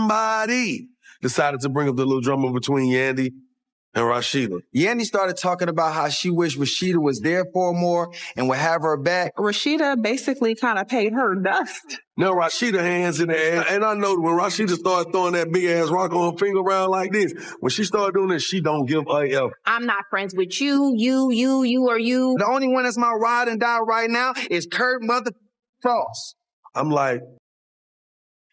somebody decided to bring up the little drama between Yandy and Rasheeda. Yandy started talking about how she wished Rasheeda was there for her more and would have her back. Rasheeda basically kind of paid her dust. Now Rasheeda hands in the air, and I know when Rasheeda started throwing that big ass rock on her finger around like this, when she started doing this, she don't give a F. I'm not friends with you, or you. The only one that's my ride and die right now is Kurt Mother Frost. I'm like,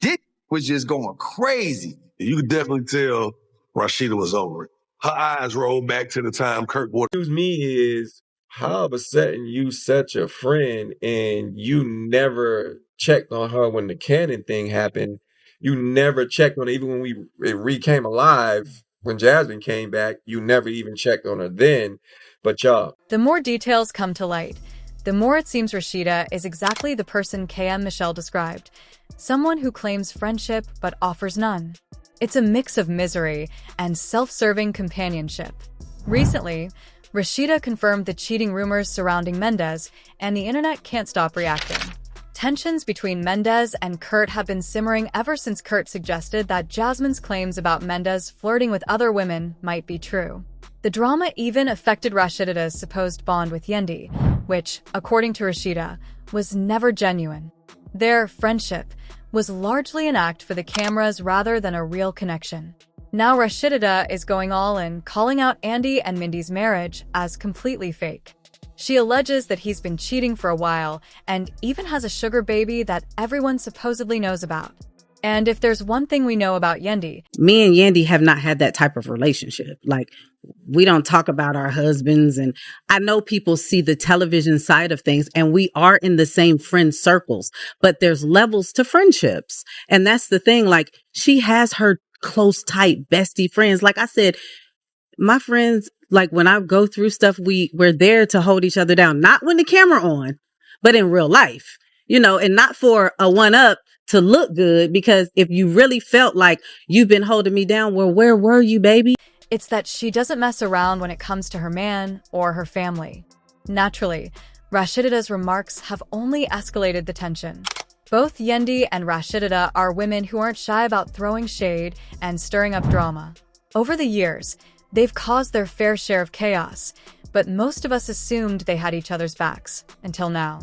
this was just going crazy. You could definitely tell Rasheeda was over it. Her eyes rolled back to the time Kurt wore. What me is how all of a sudden you such a friend and you never checked on her when the Cannon thing happened. You never checked on her even when it came alive. When Jasmine came back, you never even checked on her then. But y'all. The more details come to light, the more it seems Rasheeda is exactly the person KM Michelle described. Someone who claims friendship but offers none. It's a mix of misery and self-serving companionship. Recently, Rasheeda confirmed the cheating rumors surrounding Mendeecees, and the internet can't stop reacting. Tensions between Mendeecees and Kurt have been simmering ever since Kurt suggested that Jasmine's claims about Mendeecees flirting with other women might be true. The drama even affected Rasheeda's supposed bond with Yandy, which, according to Rasheeda, was never genuine. Their friendship was largely an act for the cameras rather than a real connection. Now Rasheeda is going all in, calling out Yandy and Mindy's marriage as completely fake. She alleges that he's been cheating for a while and even has a sugar baby that everyone supposedly knows about. And if there's one thing we know about Yandy, me and Yandy have not had that type of relationship. Like, we don't talk about our husbands, and I know people see the television side of things, and we are in the same friend circles, but there's levels to friendships. And that's the thing. Like, she has her close, tight, bestie friends. Like I said, my friends, like when I go through stuff, we're there to hold each other down, not when the camera on, but in real life, you know, and not for a one up to look good, because if you really felt like you've been holding me down, well, where were you, baby? It's that she doesn't mess around when it comes to her man or her family. Naturally, Rasheeda's remarks have only escalated the tension. Both Yandy and Rasheeda are women who aren't shy about throwing shade and stirring up drama. Over the years, they've caused their fair share of chaos, but most of us assumed they had each other's backs, until now.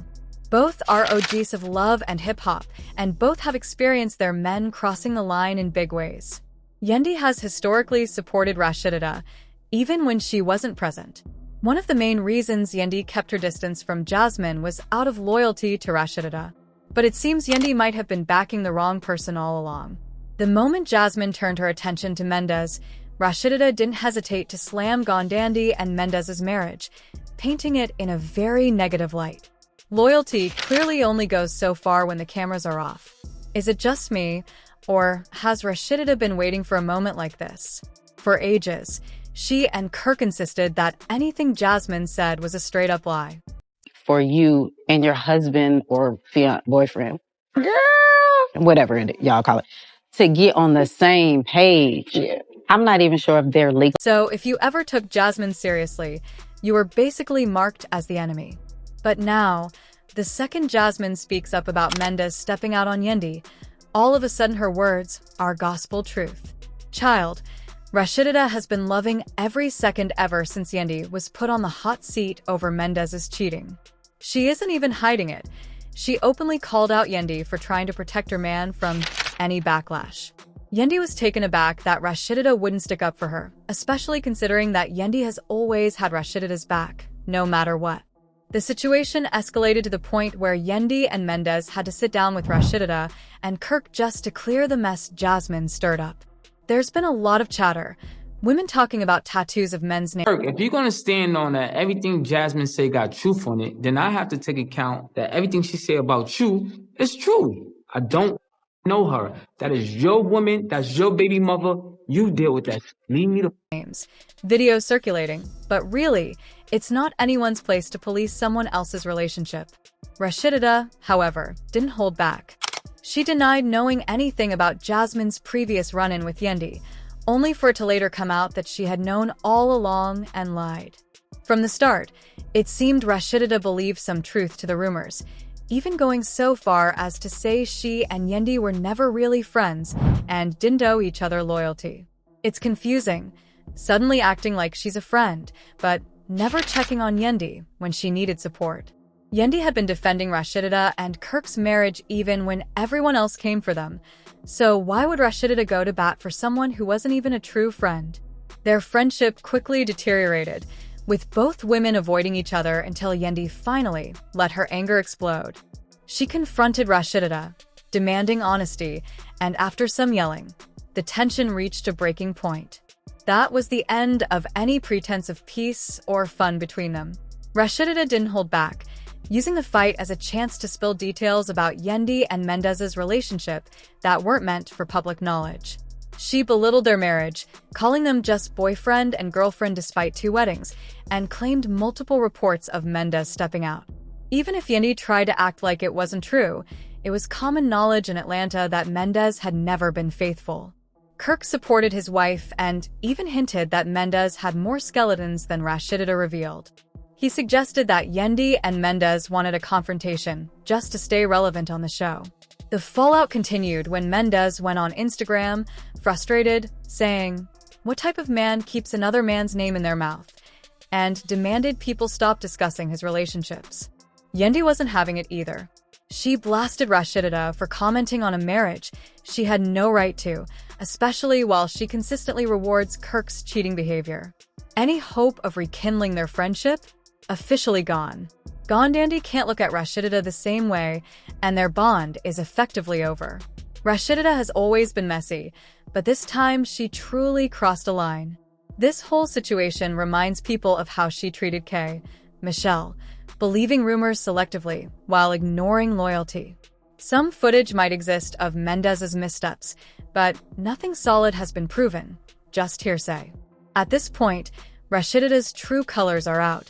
Both are OGs of love and hip hop, and both have experienced their men crossing the line in big ways. Yandy has historically supported Rasheeda, even when she wasn't present. One of the main reasons Yandy kept her distance from Jasmine was out of loyalty to Rasheeda. But it seems Yandy might have been backing the wrong person all along. The moment Jasmine turned her attention to Mendeecees, Rasheeda didn't hesitate to slam Yandy and Mendeecees' marriage, painting it in a very negative light. Loyalty clearly only goes so far when the cameras are off. Is it just me, or has Rasheeda been waiting for a moment like this? For ages, she and Kirk insisted that anything Jasmine said was a straight-up lie. For you and your husband or boyfriend, whatever y'all call it, to get on the same page. Yeah. I'm not even sure if they're legal. So if you ever took Jasmine seriously, you were basically marked as the enemy. But now, the second Jasmine speaks up about Mendeecees stepping out on Yandy, all of a sudden her words are gospel truth. Child, Rasheeda has been loving every second ever since Yandy was put on the hot seat over Mendeecees' cheating. She isn't even hiding it. She openly called out Yandy for trying to protect her man from any backlash. Yandy was taken aback that Rasheeda wouldn't stick up for her, especially considering that Yandy has always had Rasheeda's back, no matter what. The situation escalated to the point where Yandy and Mendeecees had to sit down with Rasheeda and Kirk just to clear the mess Jasmine stirred up. There's been a lot of chatter, women talking about tattoos of men's names. Kirk, if you're going to stand on that everything Jasmine say got truth on it, then I have to take account that everything she say about you is true. I don't know her. That is your woman. That's your baby mother. You deal with that. Leave me the names. Videos circulating, but really, it's not anyone's place to police someone else's relationship. Rasheeda, however, didn't hold back. She denied knowing anything about Jasmine's previous run-in with Yandy, only for it to later come out that she had known all along and lied. From the start, it seemed Rasheeda believed some truth to the rumors, even going so far as to say she and Yandy were never really friends and didn't owe each other loyalty. It's confusing, suddenly acting like she's a friend, but never checking on Yandy when she needed support. Yandy had been defending Rasheeda and Kirk's marriage even when everyone else came for them. So why would Rasheeda go to bat for someone who wasn't even a true friend? Their friendship quickly deteriorated, with both women avoiding each other until Yandy finally let her anger explode. She confronted Rasheeda, demanding honesty, and after some yelling, the tension reached a breaking point. That was the end of any pretense of peace or fun between them. Rasheeda didn't hold back, using the fight as a chance to spill details about Yandy and Mendeecees' relationship that weren't meant for public knowledge. She belittled their marriage, calling them just boyfriend and girlfriend despite 2 weddings, and claimed multiple reports of Mendeecees stepping out. Even if Yandy tried to act like it wasn't true, it was common knowledge in Atlanta that Mendeecees had never been faithful. Kirk supported his wife and even hinted that Mendeecees had more skeletons than Rasheeda revealed. He suggested that Yandy and Mendeecees wanted a confrontation just to stay relevant on the show. The fallout continued when Mendeecees went on Instagram, frustrated, saying, "What type of man keeps another man's name in their mouth?" and demanded people stop discussing his relationships. Yandy wasn't having it either. She blasted Rasheeda for commenting on a marriage she had no right to, especially while she consistently rewards Kirk's cheating behavior. Any hope of rekindling their friendship? Officially gone. Yandy can't look at Rasheeda the same way, and their bond is effectively over. Rasheeda has always been messy, but this time she truly crossed a line. This whole situation reminds people of how she treated Michelle, believing rumors selectively while ignoring loyalty. Some footage might exist of Mendeecees' missteps, but nothing solid has been proven, just hearsay. At this point, Rasheeda's true colors are out,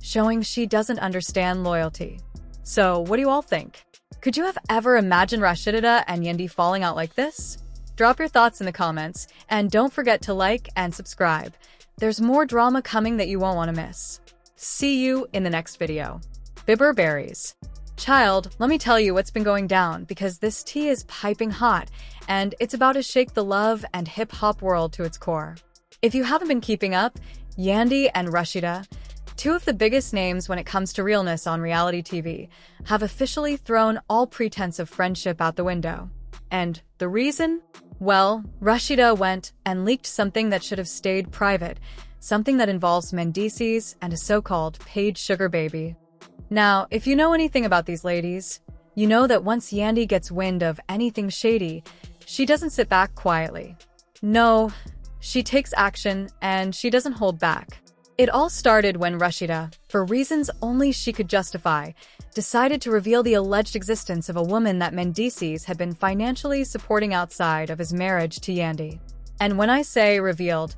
showing she doesn't understand loyalty. So, what do you all think? Could you have ever imagined Rasheeda and Yandy falling out like this? Drop your thoughts in the comments, and don't forget to like and subscribe. There's more drama coming that you won't want to miss. See you in the next video. Bibber Berries. Child, let me tell you what's been going down because this tea is piping hot, and it's about to shake the love and hip-hop world to its core. If you haven't been keeping up, Yandy and Rasheeda, 2 of the biggest names when it comes to realness on reality TV, have officially thrown all pretense of friendship out the window. And the reason? Well, Rasheeda went and leaked something that should have stayed private, something that involves Mendeecees and a so-called paid sugar baby. Now, if you know anything about these ladies, you know that once Yandy gets wind of anything shady, she doesn't sit back quietly. No, she takes action and she doesn't hold back. It all started when Rasheeda, for reasons only she could justify, decided to reveal the alleged existence of a woman that Mendeecees had been financially supporting outside of his marriage to Yandy. And when I say revealed,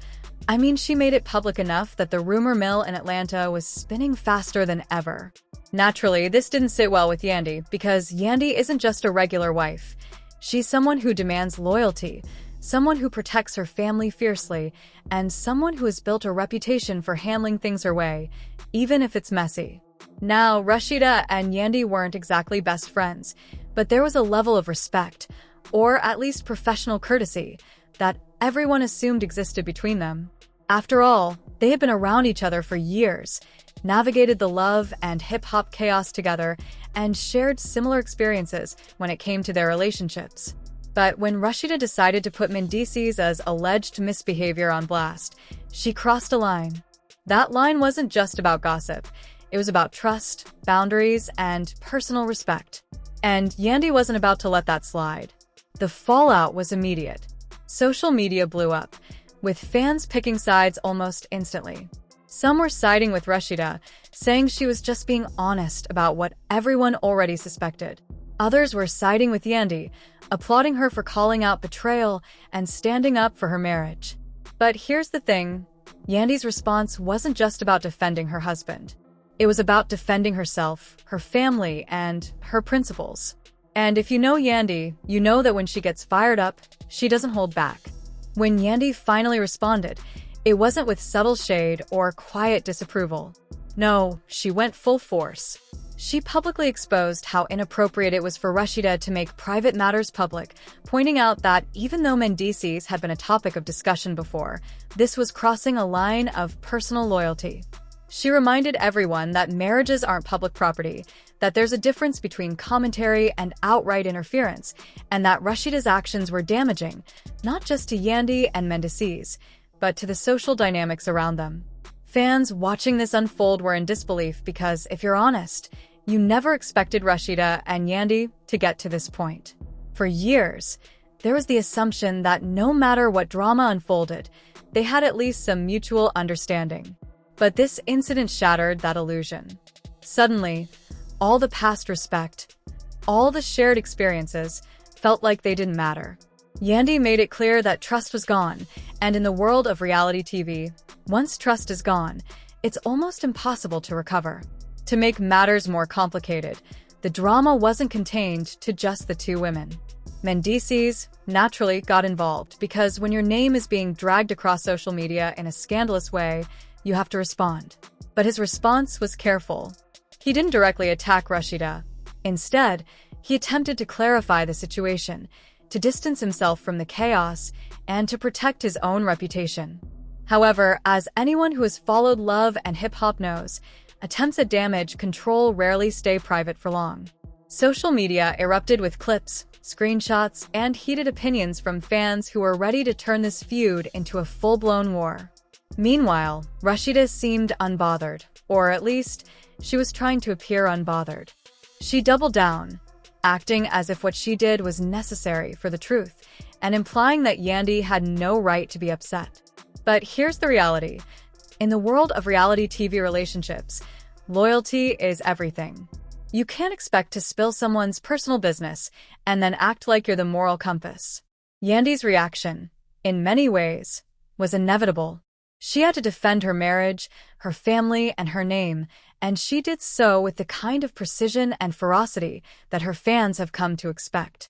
I mean she made it public enough that the rumor mill in Atlanta was spinning faster than ever. Naturally, this didn't sit well with Yandy because Yandy isn't just a regular wife. She's someone who demands loyalty, someone who protects her family fiercely, and someone who has built a reputation for handling things her way, even if it's messy. Now, Rasheeda and Yandy weren't exactly best friends, but there was a level of respect, or at least professional courtesy, that everyone assumed existed between them. After all, they had been around each other for years, navigated the love and hip-hop chaos together, and shared similar experiences when it came to their relationships. But when Rasheeda decided to put Mendeecees as alleged misbehavior on blast, she crossed a line. That line wasn't just about gossip. It was about trust, boundaries, and personal respect. And Yandy wasn't about to let that slide. The fallout was immediate. Social media blew up, with fans picking sides almost instantly. Some were siding with Rasheeda, saying she was just being honest about what everyone already suspected. Others were siding with Yandy, applauding her for calling out betrayal and standing up for her marriage. But here's the thing, Yandy's response wasn't just about defending her husband. It was about defending herself, her family, and her principles. And if you know Yandy, you know that when she gets fired up, she doesn't hold back. When Yandy finally responded, it wasn't with subtle shade or quiet disapproval. No, she went full force. She publicly exposed how inappropriate it was for Rasheeda to make private matters public, pointing out that even though Mendeecees had been a topic of discussion before, this was crossing a line of personal loyalty. She reminded everyone that marriages aren't public property, that there's a difference between commentary and outright interference, and that Rasheeda's actions were damaging, not just to Yandy and Mendeecees, but to the social dynamics around them. Fans watching this unfold were in disbelief because, if you're honest, you never expected Rasheeda and Yandy to get to this point. For years, there was the assumption that no matter what drama unfolded, they had at least some mutual understanding. But this incident shattered that illusion. Suddenly, all the past respect, all the shared experiences, felt like they didn't matter. Yandy made it clear that trust was gone, and in the world of reality TV, once trust is gone, it's almost impossible to recover. To make matters more complicated, the drama wasn't contained to just the two women. Mendeecees naturally got involved because when your name is being dragged across social media in a scandalous way, you have to respond. But his response was careful. He didn't directly attack Rasheeda. Instead, he attempted to clarify the situation, to distance himself from the chaos, and to protect his own reputation. However, as anyone who has followed love and hip-hop knows, attempts at damage control rarely stay private for long. Social media erupted with clips, screenshots, and heated opinions from fans who were ready to turn this feud into a full-blown war. Meanwhile, Rasheeda seemed unbothered, or at least, she was trying to appear unbothered. She doubled down, acting as if what she did was necessary for the truth, and implying that Yandy had no right to be upset. But here's the reality. In the world of reality TV relationships, loyalty is everything. You can't expect to spill someone's personal business and then act like you're the moral compass. Yandy's reaction, in many ways, was inevitable. She had to defend her marriage, her family, and her name, and she did so with the kind of precision and ferocity that her fans have come to expect.